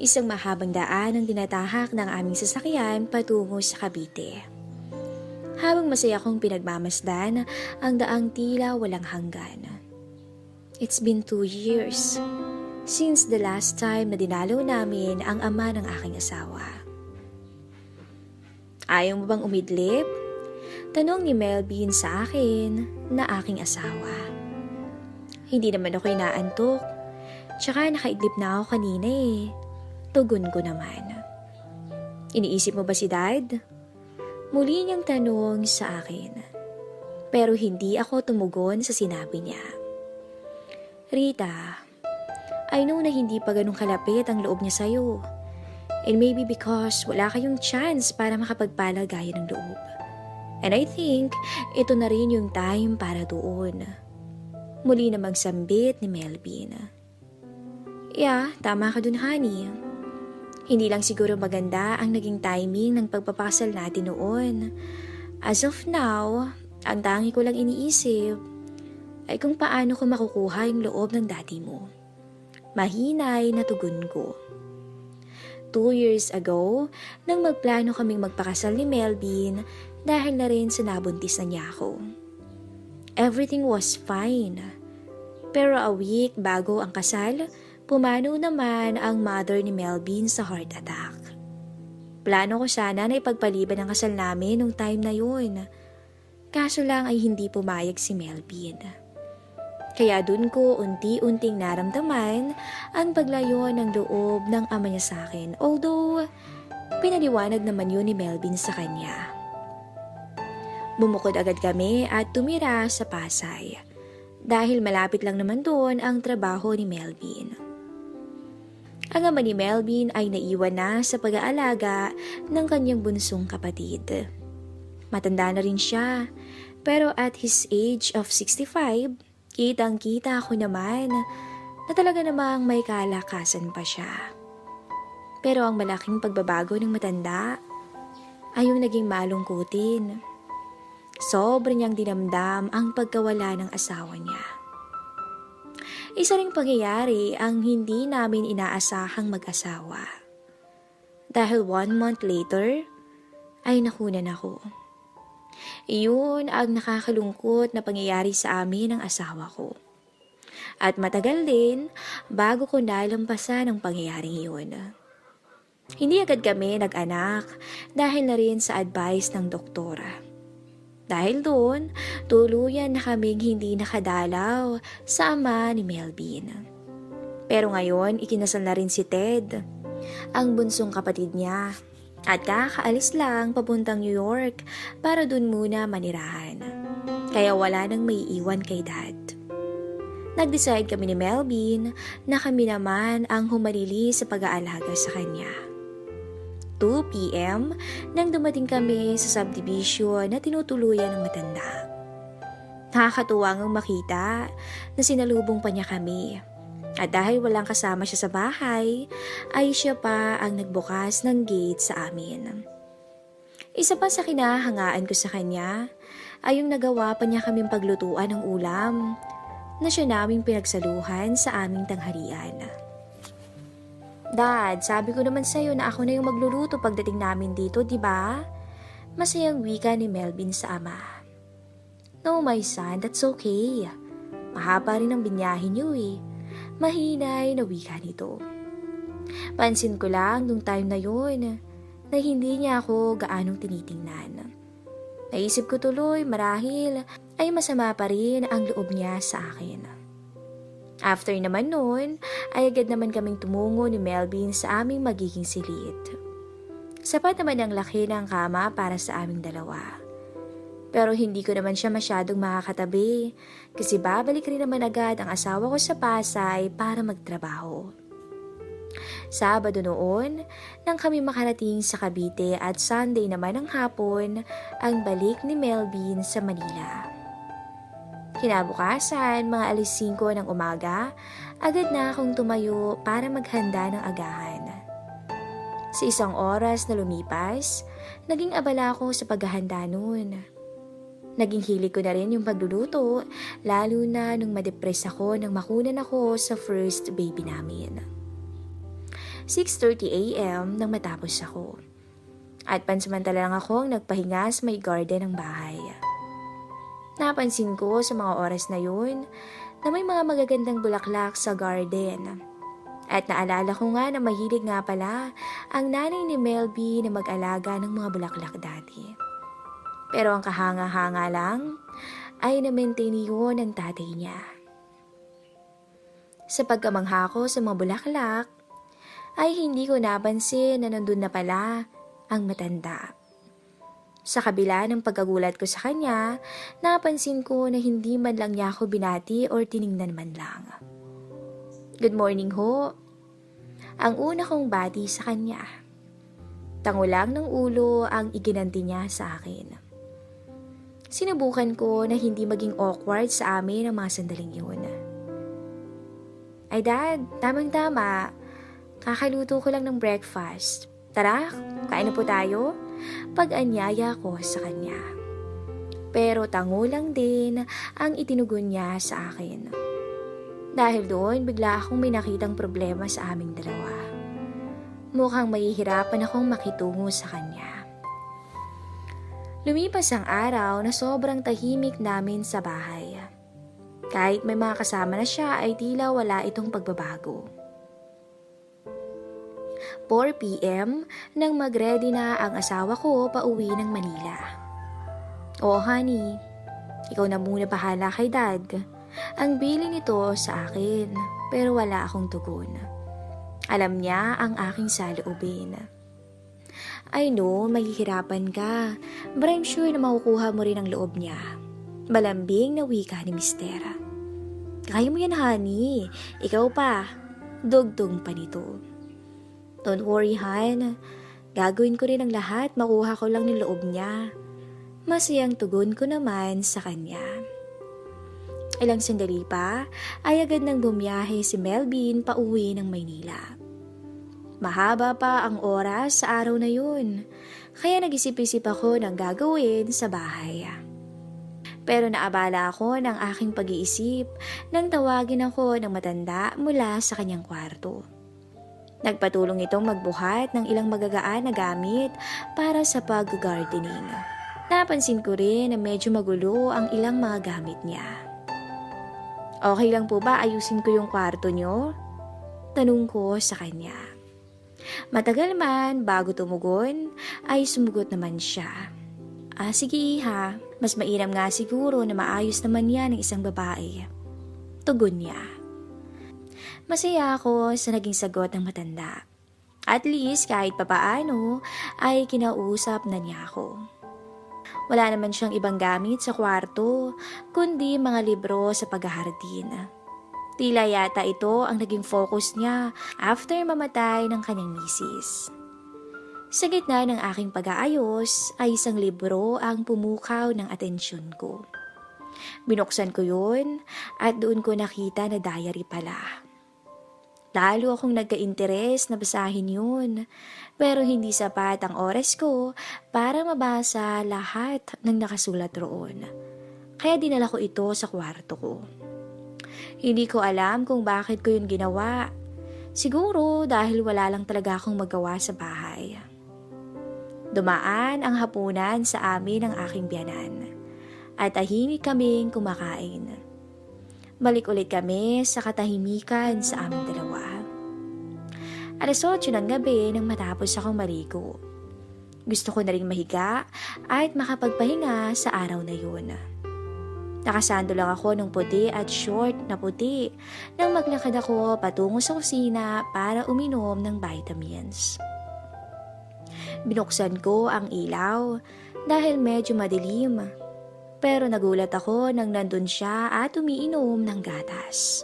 Isang mahabang daan ang tinatahak ng aming sasakyan patungo sa Cavite. Habang masaya kong pinagmamasdan ang daang tila walang hanggan. It's been 2 years since the last time na dinalaw namin ang ama ng aking asawa. Ayaw mo bang umidlip? Tanong ni Melvin sa akin na aking asawa. Hindi naman ako inaantok. Tsaka nakaidlip na ako kanina eh. Tugon ko naman. Iniisip mo ba si Dad? Muli niyang tanong sa akin. Pero hindi ako tumugon sa sinabi niya. Rita, I know na hindi pa ganun kalapit ang loob niya sa'yo. And maybe because wala kayong chance para makapagpalagayan ng loob. And I think ito na rin yung time para doon. Muli na magsambit ni Melvin. Yeah, tama ka dun, honey. Hindi lang siguro maganda ang naging timing ng pagpapakasal natin noon. As of now, ang tangi ko lang iniisip ay kung paano ko makukuha yung loob ng daddy mo. Mahinay na tugon ko. 2 years ago, nang magplano kaming magpakasal ni Melvin dahil na rin sa nabuntis na niya ako. Everything was fine. Pero a week bago ang kasal, pumanaw naman ang mother ni Melvin sa heart attack. Plano ko sana na ipagpaliban ang kasal namin nung time na yun. Kaso lang ay hindi pumayag si Melvin. Kaya dun ko unti-unting naramdaman ang paglayo ng loob ng ama niya sa akin. Although, pinaliwanag naman yun ni Melvin sa kanya. Bumukod agad kami at tumira sa Pasay. Dahil malapit lang naman doon ang trabaho ni Melvin. Ang ama ni Melvin ay naiwan na sa pag-aalaga ng kanyang bunsong kapatid. Matanda na rin siya, pero at his age of 65, kitang-kita ko naman na talaga namang may kalakasan pa siya. Pero ang malaking pagbabago ng matanda ay yung naging malungkutin. Sobra niyang dinamdam ang pagkawala ng asawa niya. Isa ring pangyayari ang hindi namin inaasahang mag-asawa. Dahil 1 month later, ay nakunan ako. Iyon ang nakakalungkot na pangyayari sa amin ng asawa ko. At matagal din bago ko nalampasan ang pangyayaring iyon. Hindi agad kami nag-anak dahil na rin sa advice ng doktora. Dahil doon, tuluyan na kaming hindi nakadalaw sa ama ni Melvin. Pero ngayon, ikinasal na rin si Ted, ang bunsong kapatid niya. At kakaalis lang papuntang New York para doon muna manirahan. Kaya wala nang may iwan kay Dad. Nag-decide kami ni Melvin na kami naman ang humalili sa pag-aalaga sa kanya. 2 p.m. nang dumating kami sa subdivision na tinutuluyan ng matanda. Nakakatuwa ngang makita na sinalubong pa niya kami. At dahil walang kasama siya sa bahay, ay siya pa ang nagbukas ng gate sa amin. Isa pa sa kinahangaan ko sa kanya ay yung nagawa pa niya kaming paglutuan ng ulam na siya naming pinagsaluhan sa aming tanghalian. Dad, sabi ko naman sa'yo na ako na yung magluluto pagdating namin dito, di ba? Masayang wika ni Melvin sa ama. No, my son, that's okay. Mahaba rin ang binyahin niyo eh. Mahinay na wika nito. Pansin ko lang nung time na yun na hindi niya ako gaanong tinitingnan. Naisip ko tuloy marahil ay masama pa rin ang loob niya sa akin. After naman noon, ay agad naman kaming tumungo ni Melvin sa aming magiging silid. Sapat naman ang laki ng kama para sa aming dalawa. Pero hindi ko naman siya masyadong makakatabi kasi babalik rin naman agad ang asawa ko sa Pasay para magtrabaho. Sabado noon, nang kami makarating sa Cavite at Sunday naman ng hapon, ang balik ni Melvin sa Manila. Kinabukasan, mga 5:00 ng umaga, agad na akong tumayo para maghanda ng agahan. Sa 1 oras na lumipas, naging abala ako sa paghahanda noon. Naging hilig ko na rin yung pagluluto, lalo na nung madepress ako nang makunan ako sa first baby namin. 6:30 a.m. nang matapos ako. At pansamantala lang akong nagpahinga sa may garden ng bahay. Napansin ko sa mga oras na yun na may mga magagandang bulaklak sa garden. At naalala ko nga na mahilig nga pala ang nanay ni Melby na mag-alaga ng mga bulaklak dati. Pero ang kahanga-hanga lang ay na-maintain yun ng tatay niya. Sa pagkamangha ko sa mga bulaklak, ay hindi ko napansin na nandun na pala ang matanda. Sa kabila ng pagkagulat ko sa kanya, napansin ko na hindi man lang niya ako binati or tiningnan man lang. Good morning ho. Ang una kong bati sa kanya. Tango lang ng ulo ang iginanti niya sa akin. Sinubukan ko na hindi maging awkward sa amin ang mga sandaling yun. Ay dad, tamang-tama. Kakaluto ko lang ng breakfast. Tara, kain na po tayo. Pag-anyaya ko sa kanya. Pero tango lang din ang itinugon niya sa akin. Dahil doon, bigla akong may nakitang problema sa aming dalawa. Mukhang mahihirapan akong makitungo sa kanya. Lumipas ang araw na sobrang tahimik namin sa bahay. Kahit may mga kasama na siya ay tila wala itong pagbabago. 4 p.m. nang mag-ready na ang asawa ko pauwi ng Manila. Oh honey, ikaw na muna bahala kay dad. Ang bilin nito sa akin pero wala akong tugon. Alam niya ang aking saloobin. I know, mahihirapan ka, but I'm sure na makukuha mo rin ang loob niya. Malambing na wika ni Mister. Kaya mo yan honey, ikaw pa, dugtong pa nito. Don't worry, Han. Gagawin ko rin ang lahat, makuha ko lang ng loob niya. Masayang tugon ko naman sa kanya. Ilang sandali pa, ay agad nang bumiyahe si Melvin pauwi ng Maynila. Mahaba pa ang oras sa araw na yun, kaya nag-isip-isip ako ng gagawin sa bahay. Pero naabala ako ng aking pag-iisip nang tawagin ako ng matanda mula sa kanyang kwarto. Nagpatulong itong magbuhat ng ilang magagaan na gamit para sa pag-gardening. Napansin ko rin na medyo magulo ang ilang mga gamit niya. Okay lang po ba ayusin ko yung kwarto niyo? Tanong ko sa kanya. Matagal man bago tumugon ay sumugot naman siya. Sige iha, mas mainam nga siguro na maayos naman yan ng isang babae. Tugon niya. Masaya ako sa naging sagot ng matanda. At least kahit papaano ay kinausap na niya ako. Wala naman siyang ibang gamit sa kwarto kundi mga libro sa paghahardin. Tila yata ito ang naging focus niya after mamatay ng kanyang misis. Sa gitna ng aking pag-aayos ay isang libro ang pumukaw ng atensyon ko. Binuksan ko yun at doon ko nakita na diary pala. Lalo akong nagka-interes na basahin yun, pero hindi sapat ang oras ko para mabasa lahat ng nakasulat roon. Kaya dinala ko ito sa kwarto ko. Hindi ko alam kung bakit ko yun ginawa. Siguro dahil wala lang talaga akong magawa sa bahay. Dumaan ang hapunan sa amin ng aking biyanan at tahimik kaming kumakain. Balik ulit kami sa katahimikan sa aming dalawa. 8:00 ng gabi nang matapos akong maligo. Gusto ko na ring mahiga at makapagpahinga sa araw na yun. Nakasando lang ako ng puti at short na puti nang maglakad ako patungo sa kusina para uminom ng vitamins. Binuksan ko ang ilaw dahil medyo madilim. Pero nagulat ako nang nandun siya at umiinom ng gatas.